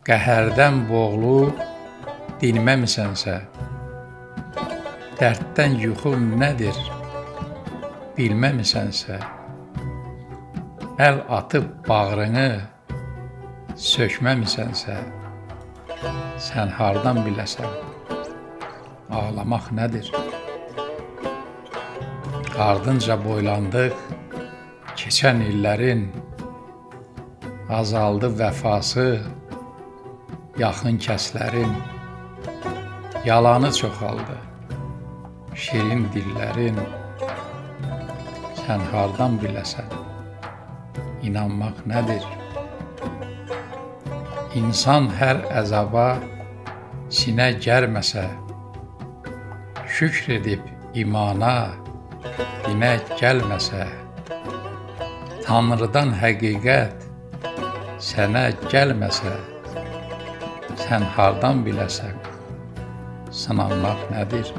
qəhərdən boğulub dinməmisənsə, dərddən yuxum nədir bilməmisənsə, əl atıb bağrını sökməmisənsə, sən hardan biləsən, ağlamaq nədir? Ardınca boylandıq keçən illərin, azaldı vəfası yaxın kəslərin, yalanı çoxaldı şirin dillərin, sən hardan biləsən, inanmaq nədir? İnsan hər əzaba sinə gərməsə, şükr edib imana dinə gəlməsə, Tanrıdan həqiqət sənə gəlməsə, sən hardan biləsən, sınanmaq nədir?